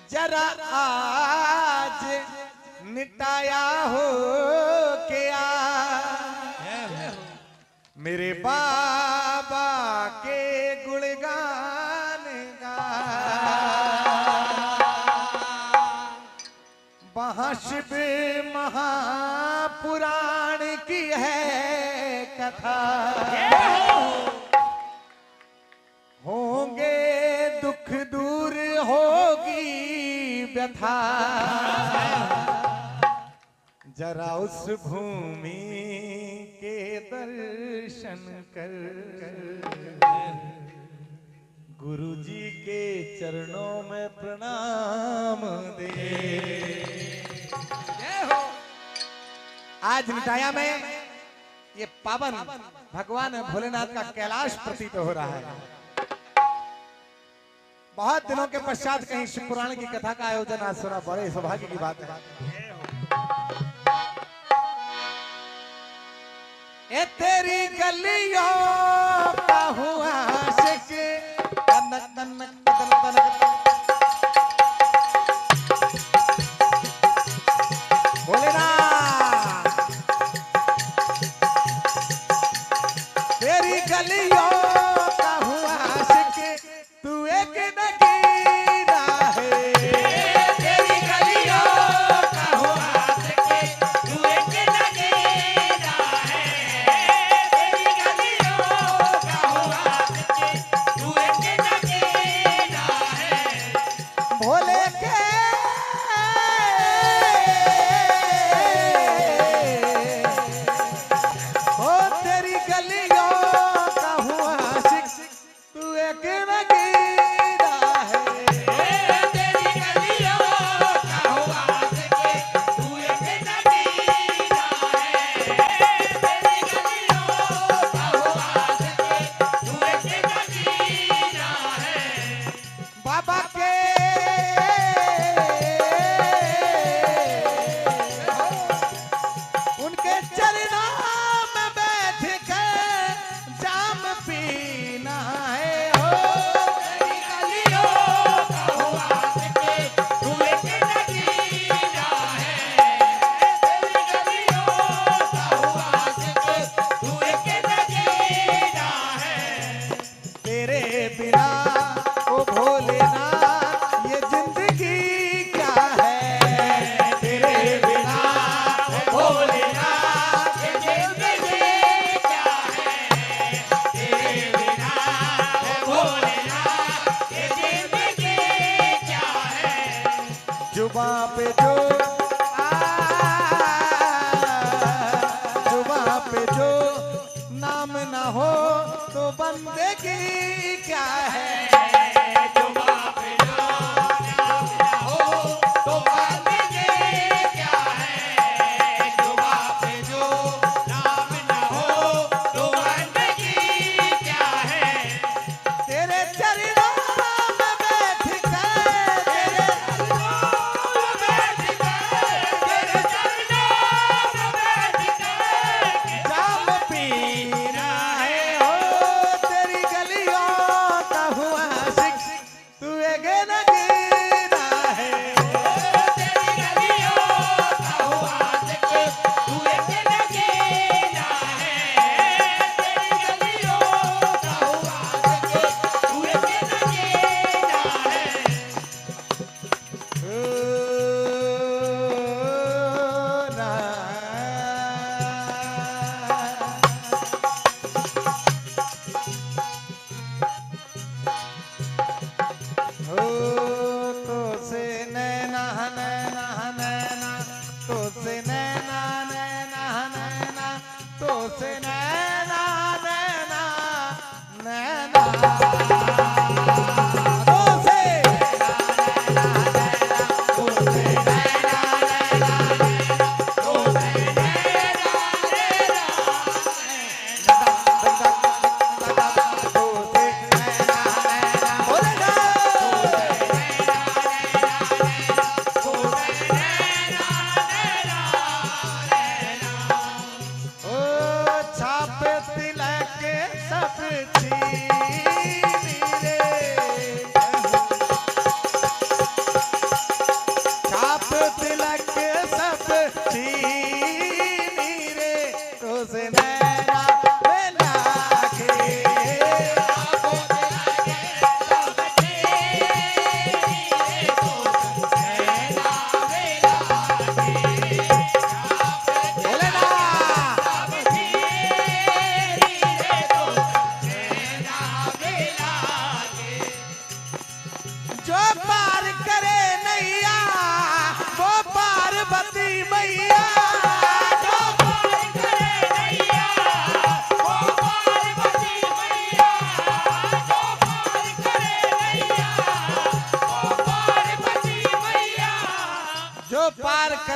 जरा आज निटाया हो क्या मेरे बाबा के गुणगान गा वहाँ शिव महापुराण की है कथा होंगे दुख दूर होगी व्यथा जरा उस भूमि के दर्शन कर गुरु जी के चरणों में प्रणाम दे। आज निटाया में ये पावन भगवान भोलेनाथ का कैलाश प्रतीत हो रहा है। बहुत दिनों के पश्चात कहीं शिव पुराण की कथा का आयोजन आज सुना, बड़े सौभाग्य की बात है। ए तेरी गलियों का हुआ आशिक तनक तनक तनक तनक भोलेनाथ तेरी गलियों का हुआ आशिक तू एक नगीना है। तेरी गलियों का हुआ आशिक तू एक नगीना है। तेरी गलियों का हुआ आशिक तू एक नगीना है। भोले के ओ तेरी गलियों का हुआ आशिक तू एक नगीना है। तेरी गलियों का हुआ आशिक तू एक नगीना है। तेरी गलियों का हुआ आशिक तू एक नगीना है। बाबा के उनके चरणों में बैठ कर जाम पीना है हो। तेरी गलियों का हुआ आशिक तू एक नगीना है। तेरी गलियों का हुआ आशिक तू एक नगीना है। तेरे बिना ओ भोलेनाथ ये जिंदगी क्या है। तेरे बिना ओ भोलेनाथ ये जिंदगी क्या है। तेरे बिना ओ भोलेनाथ ये जिंदगी क्या है। जुबां पे जो जुबां पे जो नाम ना हो तो बंदगी क्या है। जुबां पे जो नाम ना हो तो बंदगी क्या है। जुबां पे जो नाम ना हो तो बंदगी क्या है। तेरे चरणों में बैठ कर तेरे चरणों में बैठ कर तेरे चरणों में बैठ कर जाम पीना है हो। तेरी गलियों का हुआ आशिक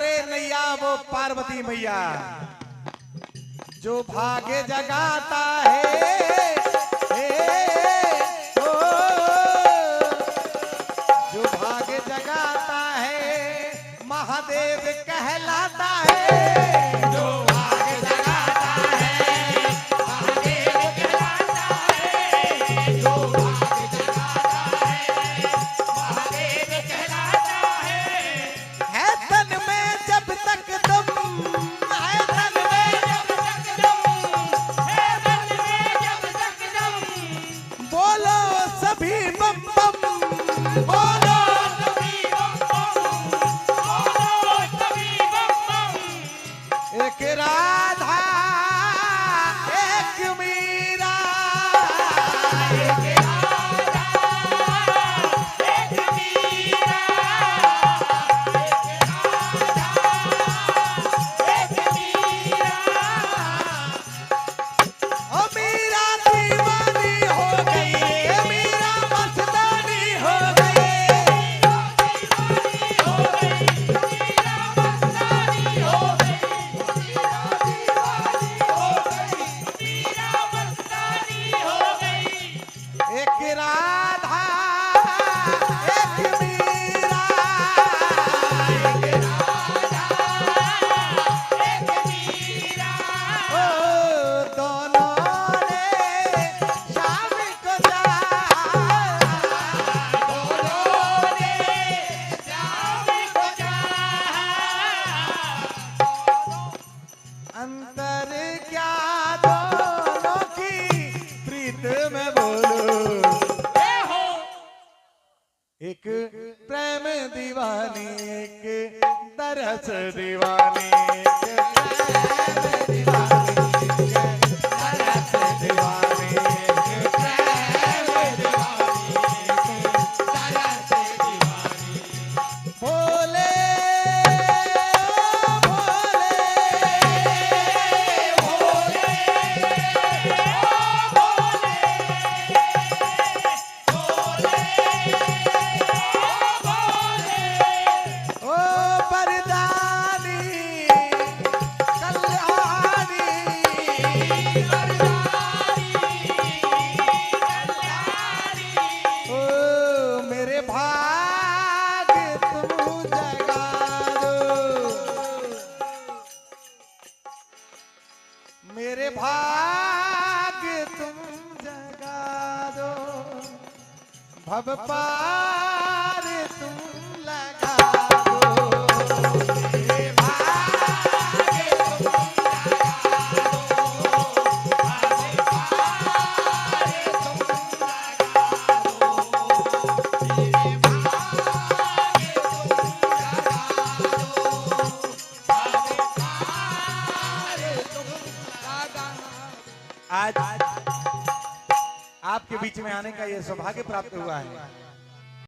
करे नैया वो पार्वती मैया, जो भाग्य जगाता है ओ, जो भाग्य जगाता है महादेव कहलाता है। जो भाग्य जगाता है महादेव कहलाता है। जो भाग्य जगाता है महादेव कहलाता है। तन में जब तक तुम है, तन में जब तक दम है, तन में जब तक दम, बोलो सभी बम बम, बोलो सभी बम बम, बोलो सभी बम बम। एक राधा एक मीरा, एक राधा एक मीरा, एक राधा एक मीरा। ओ मीरा दीवानी हो गई, मीरा मस्तानी हो गई। हो गई मीरा मस्तानी हो गई, मीरा दीवानी हो गई, मीरा मस्तानी हो गई। एक राधा एक मीरा, एक राधा एक मीरा। ओ दोनों ने शाम को जा, दोनों ने शाम को चाहा। अंतर क्या दोनों की प्रीत में बोलो। ए हो एक प्रेम दीवानी, एक दरस दीवानी, एक प्रेम दीवानी, एक दरस दीवानी, एक प्रेम दीवानी, तरस दीवानी। भोले भोले ओ बरदानी कल्याणी, ओ मेरे भाग तुम जगा दो, मेरे भाग तुम जगा दो, भव पार तुम लगा दो, मेरे भाग आज आपके बीच में आने का ये सौभाग्य प्राप्त हुआ है।